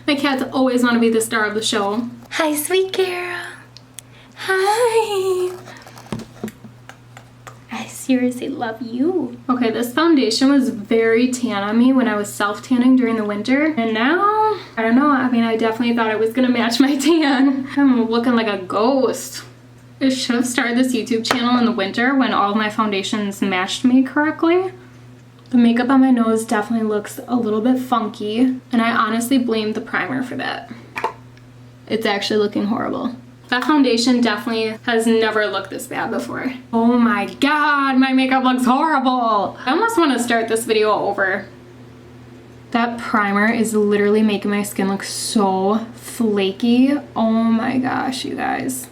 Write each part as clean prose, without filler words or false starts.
My cats always want to be the star of the show. Hi, sweet girl. Hi. I seriously love you. Okay, this foundation was very tan on me when I was self-tanning during the winter. And now, I don't know, I mean, I definitely thought it was gonna match my tan. I'm looking like a ghost. I should have started this YouTube channel in the winter when all of my foundations matched me correctly. The makeup on my nose definitely looks a little bit funky, and I honestly blame the primer for that. It's actually looking horrible. That foundation definitely has never looked this bad before. Oh my god, my makeup looks horrible! I almost want to start this video over. That primer is literally making my skin look so flaky. Oh my gosh, you guys.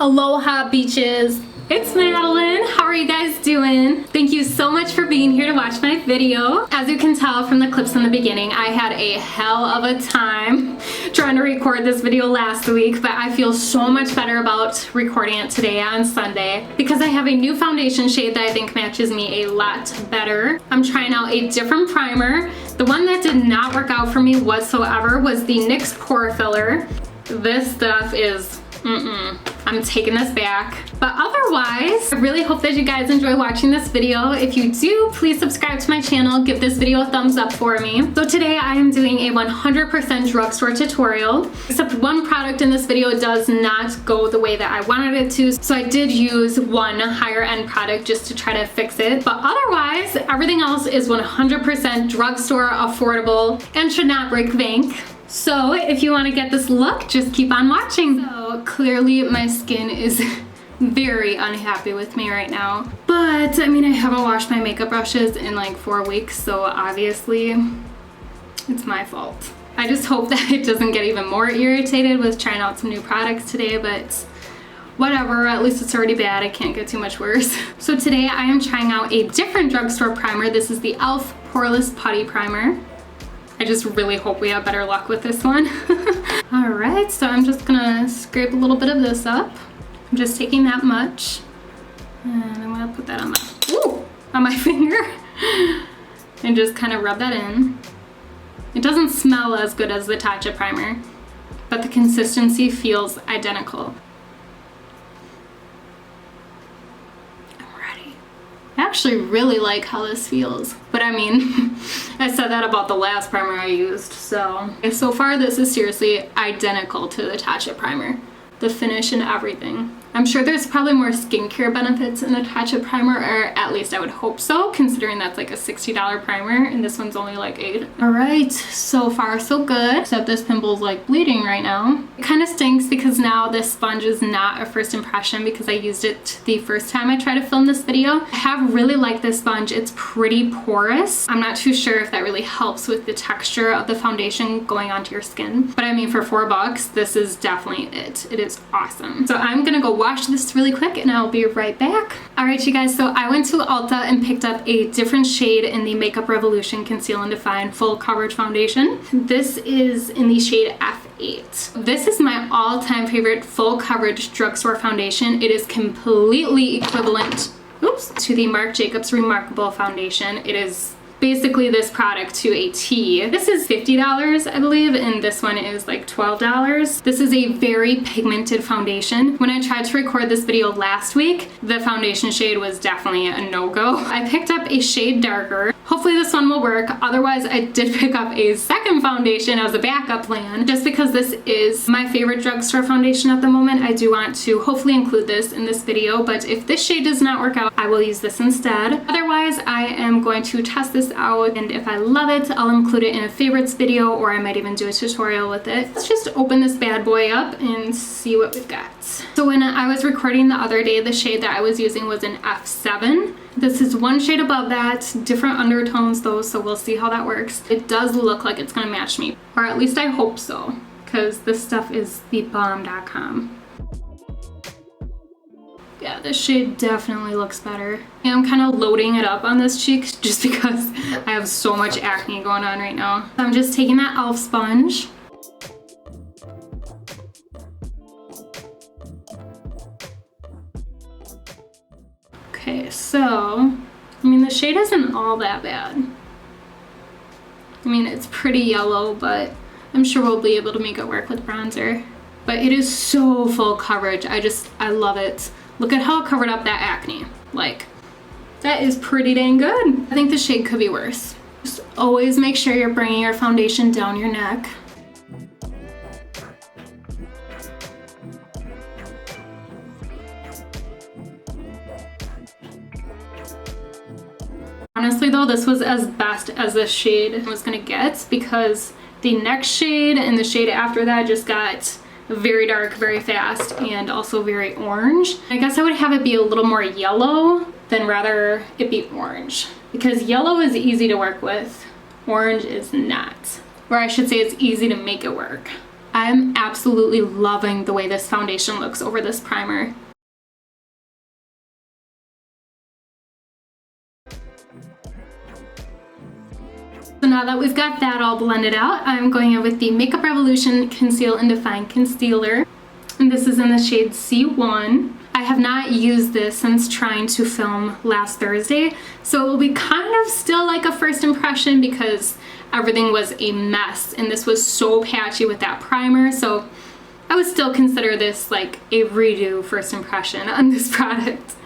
Aloha beaches! It's Madeline. How are you guys doing? Thank you so much for being here to watch my video. As you can tell from the clips in the beginning, I had a hell of a time trying to record this video last week, but I feel so much better about recording it today on Sunday because I have a new foundation shade that I think matches me a lot better. I'm trying out a different primer. The one that did not work out for me whatsoever was the NYX Pore Filler. This stuff is I'm taking this back. But otherwise, I really hope that you guys enjoy watching this video. If you do, please subscribe to my channel. Give this video a thumbs up for me. So today I am doing a 100% drugstore tutorial. Except one product in this video does not go the way that I wanted it to. So I did use one higher end product just to try to fix it. But otherwise, everything else is 100% drugstore affordable and should not break the bank. So if you want to get this look, just keep on watching. So clearly my skin is very unhappy with me right now. But I mean, I haven't washed my makeup brushes in like 4 weeks, so obviously it's my fault. I just hope that it doesn't get even more irritated with trying out some new products today, but whatever, at least it's already bad. It can't get too much worse. So today I am trying out a different drugstore primer. This is the e.l.f. Poreless Putty Primer. I just really hope we have better luck with this one. All right, so I'm just gonna scrape a little bit of this up. I'm just taking that much. And I'm gonna put that on my finger and just kind of rub that in. It doesn't smell as good as the Tatcha primer, but the consistency feels identical. I actually really like how this feels, but I mean, I said that about the last primer I used, so far this is seriously identical to the Tatcha primer. The finish and everything. I'm sure there's probably more skincare benefits in the Tatcha primer, or at least I would hope so, considering that's like a $60 primer and this one's only like $8. All right, so far so good, except this pimple's like bleeding right now. It kind of stinks because now this sponge is not a first impression because I used it the first time I tried to film this video. I have really liked this sponge. It's pretty porous. I'm not too sure if that really helps with the texture of the foundation going onto your skin, but I mean, for $4, this is definitely it. It is awesome. So I'm gonna go wash this really quick and I'll be right back. All right, you guys, so I went to Ulta and picked up a different shade in the Makeup Revolution Conceal and Define Full Coverage Foundation. This is in the shade F8. This is my all-time favorite full coverage drugstore foundation. It is completely equivalent, to the Marc Jacobs Remarkable Foundation. It is basically this product to a T. This is $50, I believe, and this one is like $12. This is a very pigmented foundation. When I tried to record this video last week, the foundation shade was definitely a no-go. I picked up a shade darker. Hopefully this one will work. Otherwise, I did pick up a second foundation as a backup plan. Just because this is my favorite drugstore foundation at the moment, I do want to hopefully include this in this video, but if this shade does not work out, I will use this instead. Otherwise, I am going to test this out, and if I love it, I'll include it in a favorites video, or I might even do a tutorial with it. Let's just open this bad boy up and see what we've got. So when I was recording the other day, the shade that I was using was an F7. This is one shade above that, different undertones though, so we'll see how that works. It does look like it's gonna match me, or at least I hope so, because this stuff is thebomb.com. Yeah, this shade definitely looks better. And I'm kind of loading it up on this cheek just because I have so much acne going on right now. So I'm just taking that e.l.f. sponge. Okay, so, I mean, the shade isn't all that bad. I mean, it's pretty yellow, but I'm sure we'll be able to make it work with bronzer. But it is so full coverage. I love it. Look at how it covered up that acne. Like, that is pretty dang good. I think the shade could be worse. Just always make sure you're bringing your foundation down your neck. Honestly though, this was as best as this shade was gonna get, because the next shade and the shade after that just got very dark very fast and also very orange. I guess I would have it be a little more yellow than rather it be orange, because yellow is easy to work with, orange is not. Or I should say it's easy to make it work. I'm absolutely loving the way this foundation looks over this primer. So now that we've got that all blended out, I'm going in with the Makeup Revolution Conceal and Define Concealer. And this is in the shade C1. I have not used this since trying to film last Thursday, so it will be kind of still like a first impression because everything was a mess and this was so patchy with that primer, so I would still consider this like a redo first impression on this product.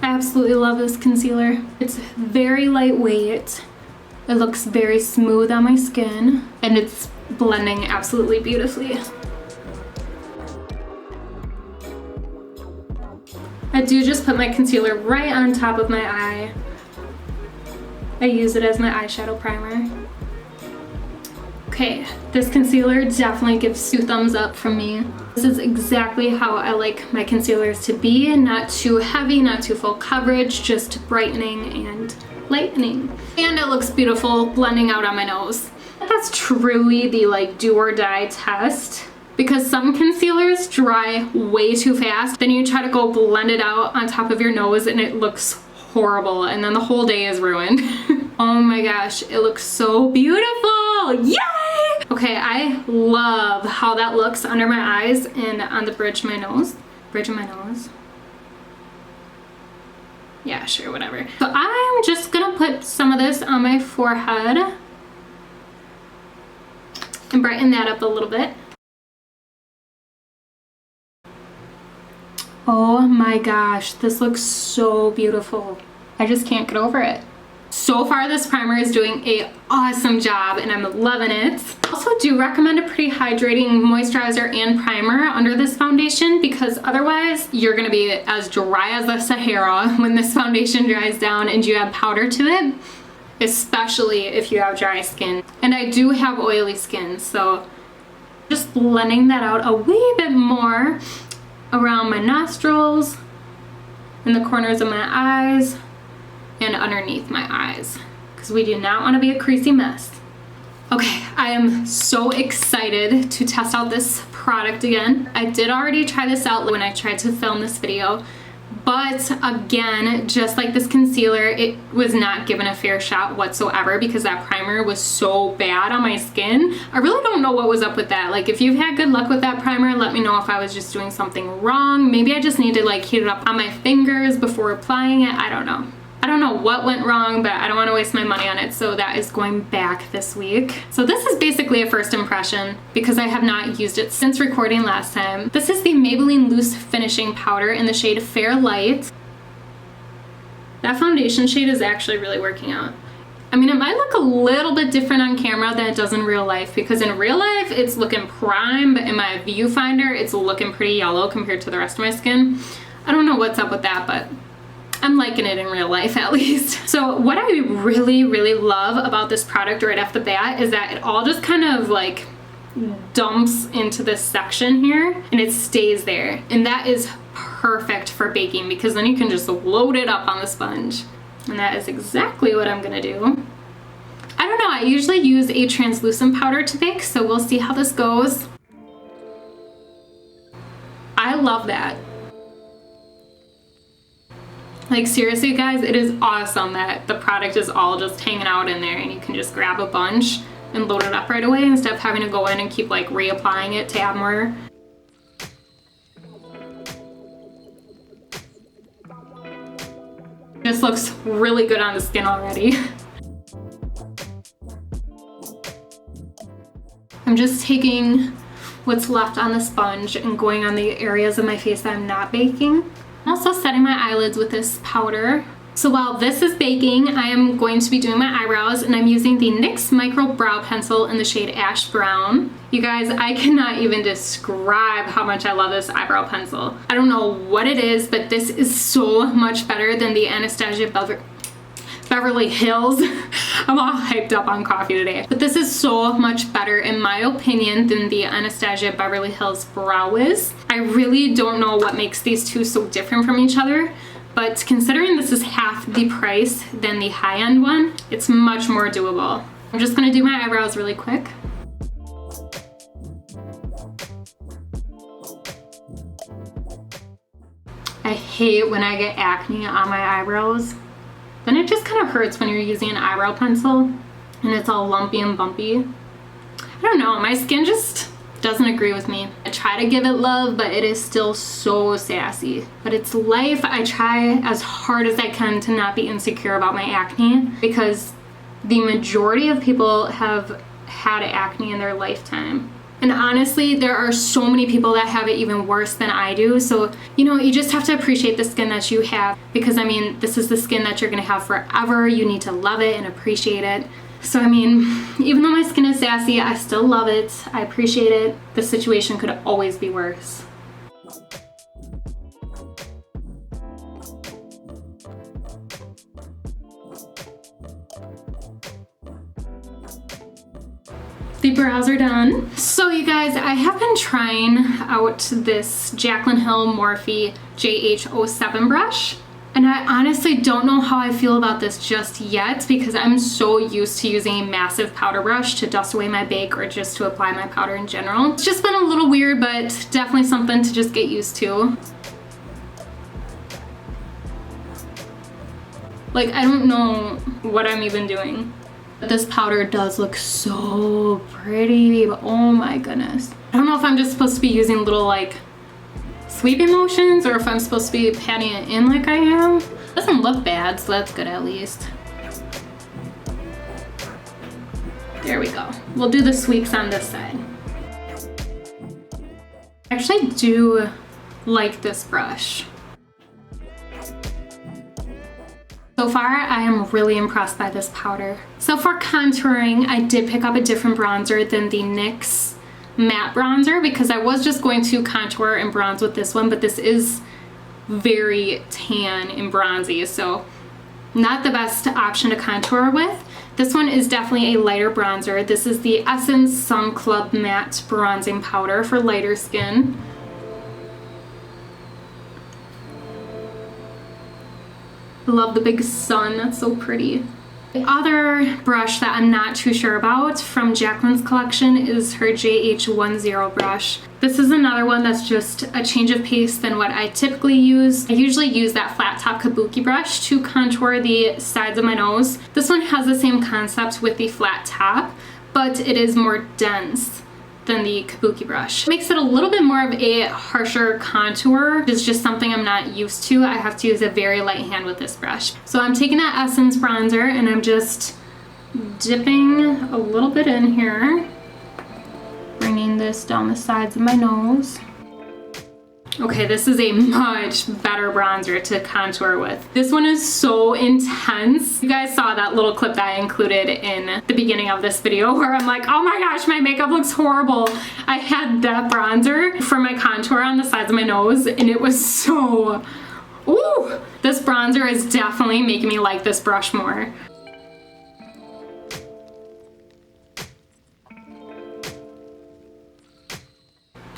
I absolutely love this concealer. It's very lightweight. It looks very smooth on my skin, and it's blending absolutely beautifully. I do just put my concealer right on top of my eye. I use it as my eyeshadow primer. Okay, this concealer definitely gives 2 thumbs up from me. This is exactly how I like my concealers to be. Not too heavy, not too full coverage, just brightening and lightening. And it looks beautiful blending out on my nose. That's truly the like do or die test, because some concealers dry way too fast. Then you try to go blend it out on top of your nose and it looks horrible, and then the whole day is ruined. Oh my gosh, it looks so beautiful! Yay! Okay, I love how that looks under my eyes and on the bridge of my nose. Bridge of my nose? Yeah, sure, whatever. So I'm just gonna put some of this on my forehead and brighten that up a little bit. Oh my gosh, this looks so beautiful. I just can't get over it. So far this primer is doing an awesome job and I'm loving it. I also do recommend a pretty hydrating moisturizer and primer under this foundation, because otherwise you're gonna be as dry as the Sahara when this foundation dries down and you add powder to it, especially if you have dry skin. And I do have oily skin, so just blending that out a wee bit more around my nostrils, in the corners of my eyes, and underneath my eyes, because we do not want to be a creasy mess. Okay, I am so excited to test out this product again. I did already try this out when I tried to film this video, but again, just like this concealer, it was not given a fair shot whatsoever because that primer was so bad on my skin. I really don't know what was up with that. Like, if you've had good luck with that primer, let me know if I was just doing something wrong. Maybe I just need to like heat it up on my fingers before applying it. I don't know. I don't know what went wrong, but I don't want to waste my money on it, so that is going back this week. So this is basically a first impression because I have not used it since recording last time. This is the Maybelline Loose Finishing Powder in the shade Fair Light. That foundation shade is actually really working out. I mean, it might look a little bit different on camera than it does in real life, because in real life it's looking prime, but in my viewfinder it's looking pretty yellow compared to the rest of my skin. I don't know what's up with that, but I'm liking it in real life at least. So what I really, really love about this product right off the bat is that it all just kind of like dumps into this section here and it stays there. And that is perfect for baking because then you can just load it up on the sponge. And that is exactly what I'm gonna do. I don't know, I usually use a translucent powder to bake, so we'll see how this goes. I love that. Like, seriously guys, it is awesome that the product is all just hanging out in there and you can just grab a bunch and load it up right away instead of having to go in and keep like reapplying it to add more. looks really good on the skin already. I'm just taking what's left on the sponge and going on the areas of my face that I'm not baking. I'm also setting my eyelids with this powder. So while this is baking, I am going to be doing my eyebrows, and I'm using the NYX Micro Brow Pencil in the shade Ash Brown. You guys, I cannot even describe how much I love this eyebrow pencil. I don't know what it is, but this is so much better than the Anastasia Beverly Hills. I'm all hyped up on coffee today. But this is so much better, in my opinion, than the Anastasia Beverly Hills Brow Wiz. I really don't know what makes these two so different from each other, but considering this is half the price than the high-end one, it's much more doable. I'm just gonna do my eyebrows really quick. I hate when I get acne on my eyebrows. Then it just kind of hurts when you're using an eyebrow pencil and it's all lumpy and bumpy. I don't know, my skin just doesn't agree with me. I try to give it love, but it is still so sassy. But it's life. I try as hard as I can to not be insecure about my acne, because the majority of people have had acne in their lifetime. And honestly, there are so many people that have it even worse than I do. So, you know, you just have to appreciate the skin that you have, because I mean, this is the skin that you're gonna have forever. You need to love it and appreciate it. So I mean, even though my skin is sassy, I still love it. I appreciate it. The situation could always be worse. The brows are done. So you guys, I have been trying out this Jaclyn Hill Morphe JH07 brush. And I honestly don't know how I feel about this just yet, because I'm so used to using a massive powder brush to dust away my bake or just to apply my powder in general. It's just been a little weird, but definitely something to just get used to. Like, I don't know what I'm even doing. But this powder does look so pretty, but oh my goodness. I don't know if I'm just supposed to be using little like sweeping motions or if I'm supposed to be patting it in like I am. Doesn't look bad, so that's good at least. There we go. We'll do the sweeps on this side. I actually do like this brush. So far, I am really impressed by this powder. So for contouring, I did pick up a different bronzer than the NYX matte bronzer, because I was just going to contour and bronze with this one, but this is very tan and bronzy, so not the best option to contour with. This one is definitely a lighter bronzer. This is the Essence Sun Club Matte Bronzing Powder for lighter skin. I love the big sun, that's so pretty. The other brush that I'm not too sure about from Jaclyn's collection is her JH10 brush. This is another one that's just a change of pace than what I typically use. I usually use that flat top kabuki brush to contour the sides of my nose. This one has the same concept with the flat top, but it is more dense than the kabuki brush. It makes it a little bit more of a harsher contour. It's just something I'm not used to. I have to use a very light hand with this brush. So I'm taking that Essence bronzer and I'm just dipping a little bit in here, bringing this down the sides of my nose. Okay, this is a much better bronzer to contour with. This one is so intense. You guys saw that little clip that I included in the beginning of this video where I'm like, oh my gosh, my makeup looks horrible. I had that bronzer for my contour on the sides of my nose and it was so, ooh. This bronzer is definitely making me like this brush more.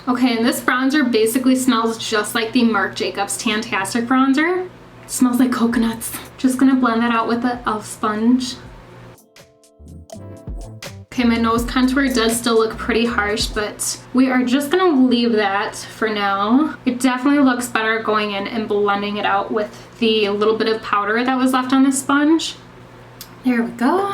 Okay, and this bronzer basically smells just like the Marc Jacobs Tantastic bronzer. It smells like coconuts. Just gonna blend that out with the e.l.f. sponge. Okay, my nose contour does still look pretty harsh, but we are just gonna leave that for now. It definitely looks better going in and blending it out with the little bit of powder that was left on the sponge. There we go.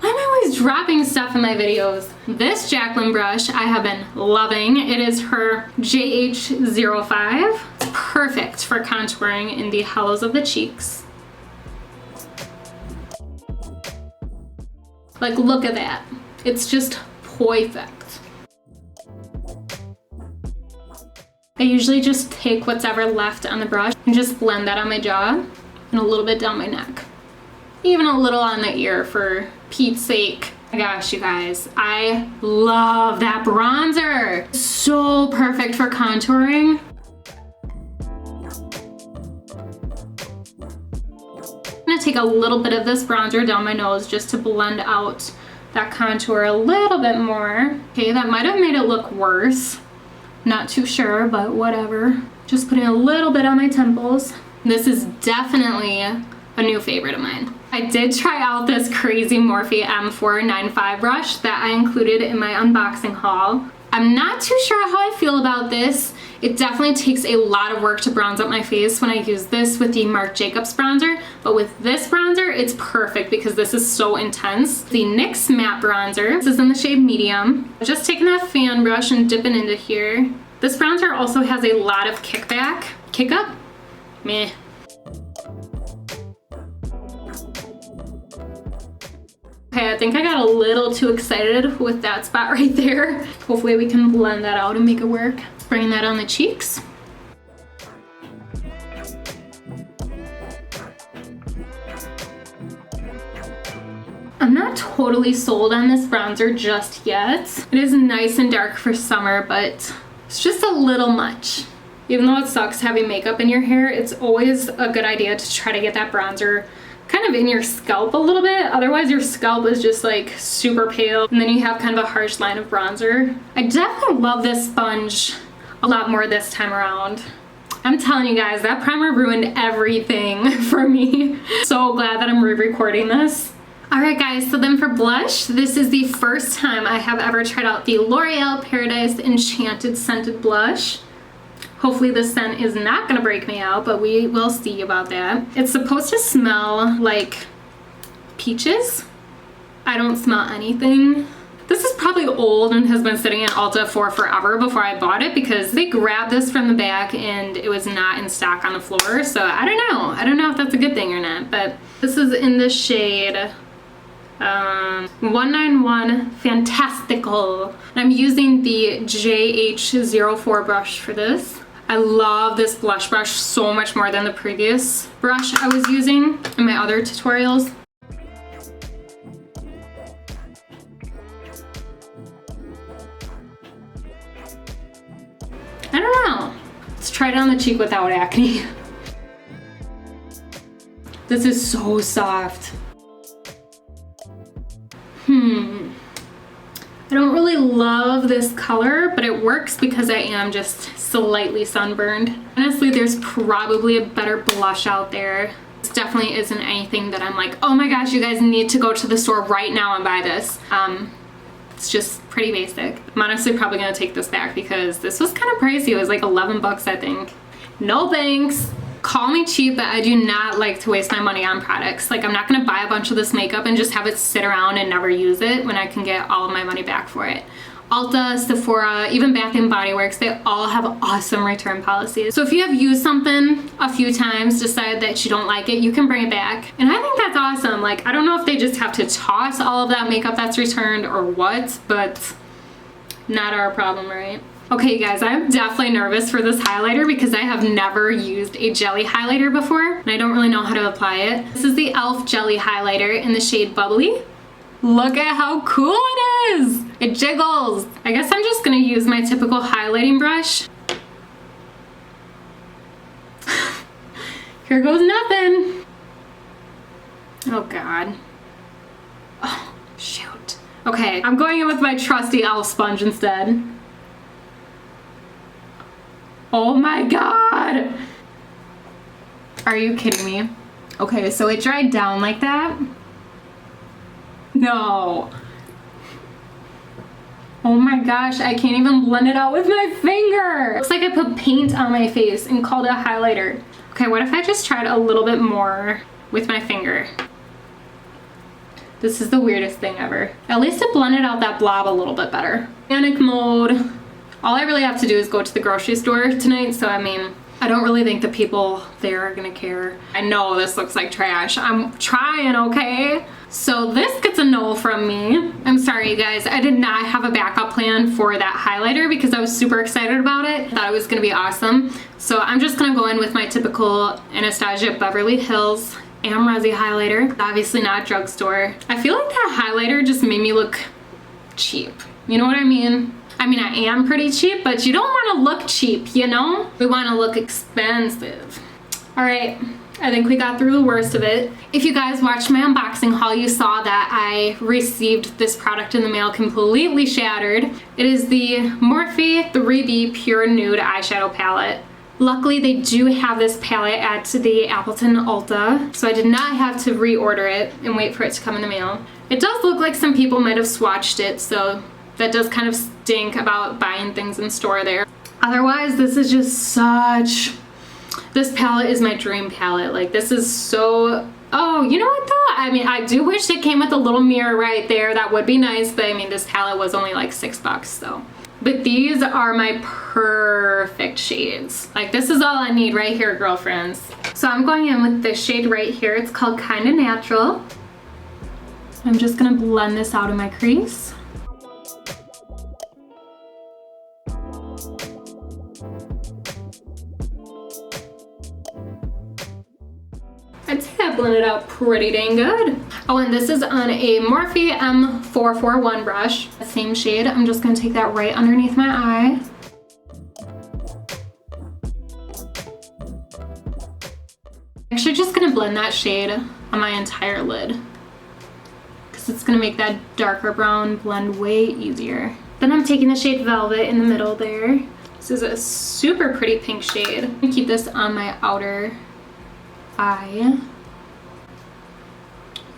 Why am I always dropping stuff in my videos? This Jaclyn brush I have been loving. It is her JH05. It's perfect for contouring in the hollows of the cheeks. Like, look at that. It's just perfect. I usually just take what's ever left on the brush and just blend that on my jaw and a little bit down my neck. Even a little on the ear for Pete's sake. Oh my gosh, you guys, I love that bronzer. So perfect for contouring. I'm gonna take a little bit of this bronzer down my nose just to blend out that contour a little bit more. Okay, that might have made it look worse. Not too sure, but whatever. Just putting a little bit on my temples. This is definitely a new favorite of mine. I did try out this crazy Morphe M495 brush that I included in my unboxing haul. I'm not too sure how I feel about this. It definitely takes a lot of work to bronze up my face when I use this with the Marc Jacobs bronzer, but with this bronzer, it's perfect because this is so intense. The NYX matte bronzer, this is in the shade medium. Just taking that fan brush and dipping into here. This bronzer also has a lot of kickback. Kick up? Meh. Okay, I think I got a little too excited with that spot right there. Hopefully we can blend that out and make it work. Bringing that on the cheeks. I'm not totally sold on this bronzer just yet. It is nice and dark for summer, but it's just a little much. Even though it sucks having makeup in your hair, it's always a good idea to try to get that bronzer kind of in your scalp a little bit. Otherwise your scalp is just like super pale and then you have kind of a harsh line of bronzer. I definitely love this sponge a lot more this time around. I'm telling you guys, that primer ruined everything for me. So glad that I'm re-recording this. Alright guys, so then for blush, this is the first time I have ever tried out the L'Oreal Paradise Enchanted Scented Blush. Hopefully this scent is not gonna break me out, but we will see about that. It's supposed to smell like peaches. I don't smell anything. This is probably old and has been sitting at Ulta for forever before I bought it because they grabbed this from the back and it was not in stock on the floor. So I don't know. I don't know if that's a good thing or not, but this is in the shade 191 Fantastical. And I'm using the JH04 brush for this. I love this blush brush so much more than the previous brush I was using in my other tutorials. I don't know. Let's try it on the cheek without acne. This is so soft. I don't really love this color, but it works because I am just slightly sunburned. Honestly, there's probably a better blush out there. This definitely isn't anything that I'm like, oh my gosh, you guys need to go to the store right now and buy this. It's just pretty basic. I'm honestly probably gonna take this back because this was kind of pricey. It was like 11 bucks, I think. No thanks. Call me cheap, but I do not like to waste my money on products. Like, I'm not gonna buy a bunch of this makeup and just have it sit around and never use it when I can get all of my money back for it. Ulta, Sephora, even Bath & Body Works, they all have awesome return policies. So if you have used something a few times, decide that you don't like it, you can bring it back. And I think that's awesome. Like, I don't know if they just have to toss all of that makeup that's returned or what, but not our problem, right? Okay, you guys, I'm definitely nervous for this highlighter because I have never used a jelly highlighter before, and I don't really know how to apply it. This is the e.l.f. Jelly Highlighter in the shade Bubbly. Look at how cool it is! It jiggles! I guess I'm just gonna use my typical highlighting brush. Here goes nothing! Oh god. Oh, shoot. Okay, I'm going in with my trusty e.l.f. sponge instead. Oh my god! Are you kidding me? Okay, so it dried down like that. No. Oh my gosh, I can't even blend it out with my finger. Looks like I put paint on my face and called it a highlighter. Okay, what if I just tried a little bit more with my finger? This is the weirdest thing ever. At least it blended out that blob a little bit better. Panic mode. All I really have to do is go to the grocery store tonight, so I mean, I don't really think the people there are gonna care. I know this looks like trash. I'm trying, okay? So this gets a no from me. I'm sorry, you guys. I did not have a backup plan for that highlighter because I was super excited about it. I thought it was gonna be awesome. So I'm just gonna go in with my typical Anastasia Beverly Hills Resi highlighter. Obviously not Drugstore. I feel like that highlighter just made me look cheap. You know what I mean? I mean, I am pretty cheap, but you don't want to look cheap, you know? We want to look expensive. All right. I think we got through the worst of it. If you guys watched my unboxing haul, you saw that I received this product in the mail completely shattered. It is the Morphe 3D Pure Nude Eyeshadow Palette. Luckily, they do have this palette at the Appleton Ulta, so I did not have to reorder it and wait for it to come in the mail. It does look like some people might have swatched it, so that does kind of stink about buying things in store there. Otherwise, this is just such... This palette is my dream palette. Like, this is so... Oh, you know what though? I mean, I do wish it came with a little mirror right there. That would be nice, but I mean, this palette was only like $6, so. But these are my perfect shades. Like, this is all I need right here, girlfriends. So I'm going in with this shade right here. It's called Kinda Natural. I'm just gonna blend this out in my crease. I'd say I blended out pretty dang good. Oh, and this is on a Morphe M441 brush. Same shade. I'm just gonna take that right underneath my eye. Actually, just gonna blend that shade on my entire lid because it's gonna make that darker brown blend way easier. Then I'm taking the shade Velvet in the middle there. This is a super pretty pink shade. I'm gonna keep this on my outer eye.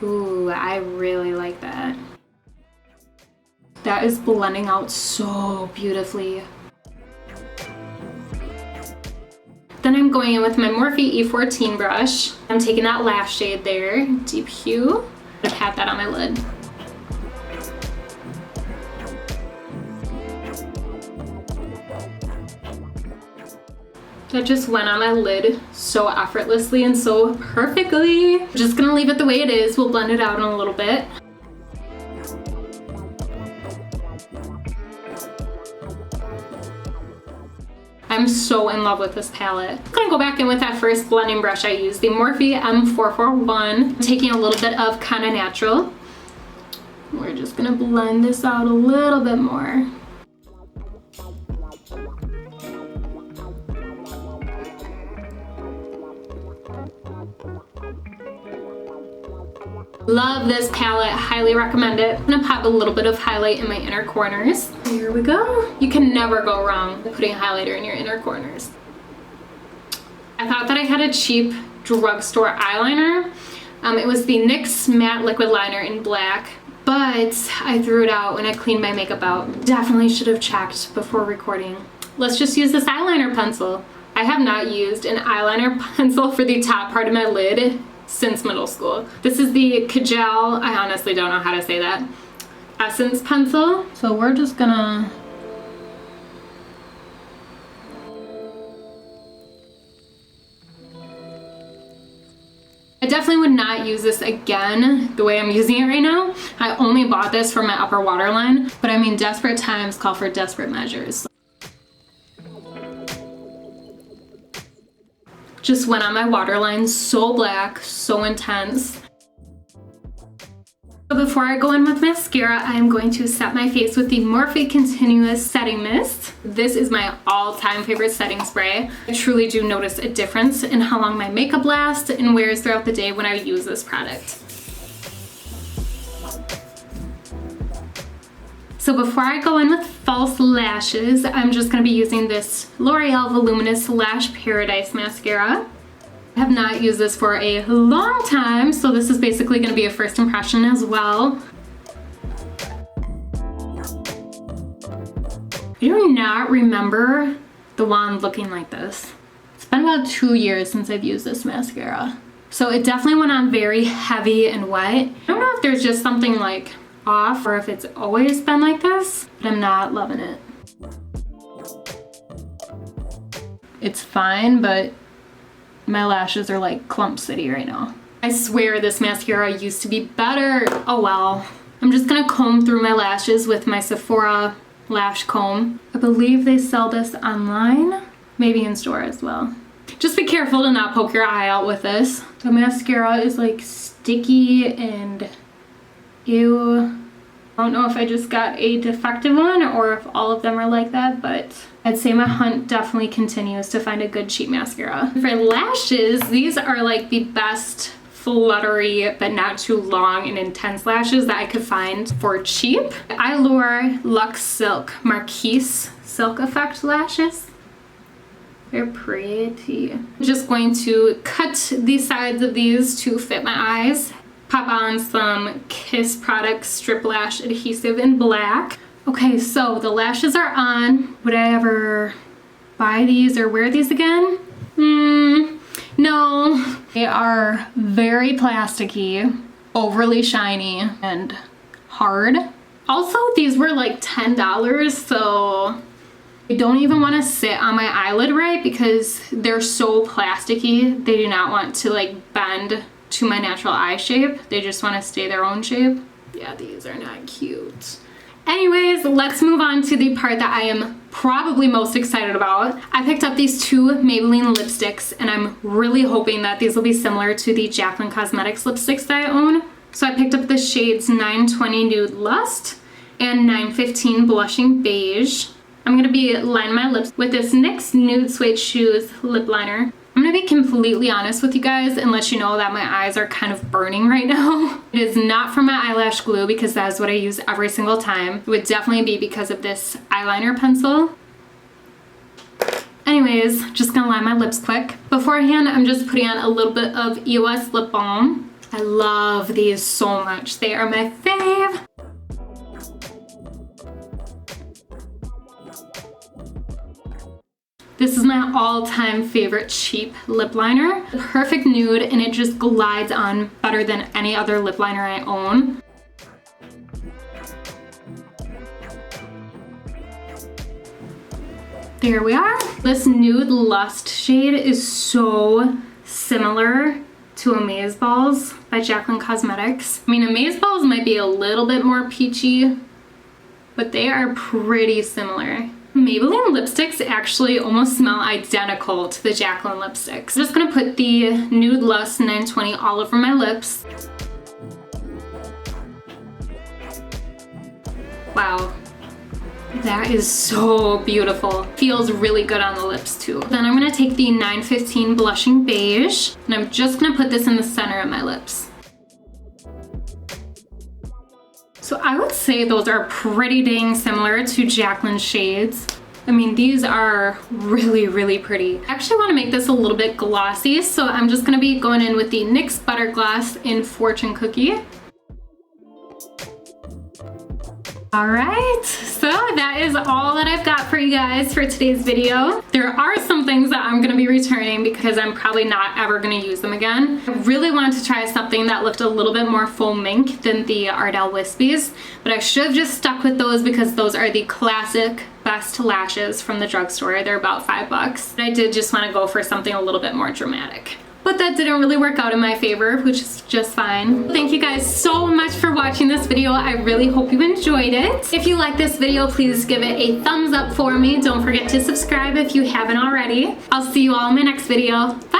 Ooh, I really like that. That is blending out so beautifully. Then I'm going in with my Morphe E14 brush. I'm taking that lash shade there, Deep Hue. I'm gonna pat that on my lid. That just went on my lid so effortlessly and so perfectly. I'm just gonna leave it the way it is. We'll blend it out in a little bit. I'm so in love with this palette. I'm gonna go back in with that first blending brush I used, the Morphe M441. I'm taking a little bit of Kinda Natural. We're just gonna blend this out a little bit more. Love this palette, highly recommend it. I'm gonna pop a little bit of highlight in my inner corners. Here we go. You can never go wrong with putting highlighter in your inner corners. I thought that I had a cheap drugstore eyeliner. It was the NYX Matte Liquid Liner in black, but I threw it out when I cleaned my makeup out. Definitely should have checked before recording. Let's just use this eyeliner pencil. I have not used an eyeliner pencil for the top part of my lid since middle school. This is the Kajal, I honestly don't know how to say that, Essence pencil. So we're just gonna I definitely would not use this again the way I'm using it right now. I only bought this for my upper waterline, but I mean, desperate times call for desperate measures. Just went on my waterline, so black, so intense. So before I go in with mascara, I'm going to set my face with the Morphe Continuous Setting Mist. This is my all-time favorite setting spray. I truly do notice a difference in how long my makeup lasts and wears throughout the day when I use this product. So before I go in with false lashes, I'm just gonna be using this L'Oreal Voluminous Lash Paradise Mascara. I have not used this for a long time, so this is basically gonna be a first impression as well. I do not remember the wand looking like this. It's been about 2 years since I've used this mascara. So it definitely went on very heavy and wet. I don't know if there's just something like off or if it's always been like this, but I'm not loving it. It's fine, but my lashes are like Clump City right now. I swear this mascara used to be better. Oh well. I'm just gonna comb through my lashes with my Sephora lash comb. I believe they sell this online, maybe in store as well. Just be careful to not poke your eye out with this. The mascara is like sticky and ew. I don't know if I just got a defective one or if all of them are like that, but I'd say my hunt definitely continues to find a good cheap mascara. For lashes, these are like the best fluttery but not too long and intense lashes that I could find for cheap. Allure Luxe Silk Marquise Silk Effect lashes. They're pretty. I'm just going to cut the sides of these to fit my eyes. Pop on some Kiss Products Strip Lash Adhesive in black. Okay, so the lashes are on. Would I ever buy these or wear these again? No. They are very plasticky, overly shiny, and hard. Also, these were like $10, so I don't even want to sit on my eyelid right because they're so plasticky. They do not want to like bend to my natural eye shape. They just want to stay their own shape. Yeah, these are not cute. Anyways, let's move on to the part that I am probably most excited about. I picked up these two Maybelline lipsticks and I'm really hoping that these will be similar to the Jaclyn Cosmetics lipsticks that I own. So I picked up the shades 920 Nude Lust and 915 Blushing Beige. I'm gonna be lining my lips with this NYX Nude Suede Shoes lip liner. I'm gonna be completely honest with you guys and let you know that my eyes are kind of burning right now. It is not from my eyelash glue because that is what I use every single time. It would definitely be because of this eyeliner pencil. Anyways, just gonna line my lips quick. Beforehand, I'm just putting on a little bit of EOS lip balm. I love these so much. They are my fave. This is my all-time favorite cheap lip liner. Perfect nude, and it just glides on better than any other lip liner I own. There we are. This Nude Lust shade is so similar to Amazeballs by Jaclyn Cosmetics. I mean, Amazeballs might be a little bit more peachy, but they are pretty similar. Maybelline lipsticks actually almost smell identical to the Jaclyn lipsticks. I'm just gonna put the Nude Lust 920 all over my lips. Wow, that is so beautiful. Feels really good on the lips too. Then I'm gonna take the 915 Blushing Beige and I'm just gonna put this in the center of my lips. So I would say those are pretty dang similar to Jaclyn's shades. I mean, these are really, really pretty. I actually want to make this a little bit glossy, so I'm just gonna be going in with the NYX Butter Gloss in Fortune Cookie. All right, so that is all that I've got for you guys for today's video. There are some things that I'm gonna be returning because I'm probably not ever gonna use them again. I really wanted to try something that looked a little bit more faux mink than the Ardell Wispies, but I should have just stuck with those because those are the classic best lashes from the drugstore. They're about $5. I did just want to go for something a little bit more dramatic. But that didn't really work out in my favor, which is just fine. Thank you guys so much for watching this video. I really hope you enjoyed it. If you like this video, please give it a thumbs up for me. Don't forget to subscribe if you haven't already. I'll see you all in my next video. Bye.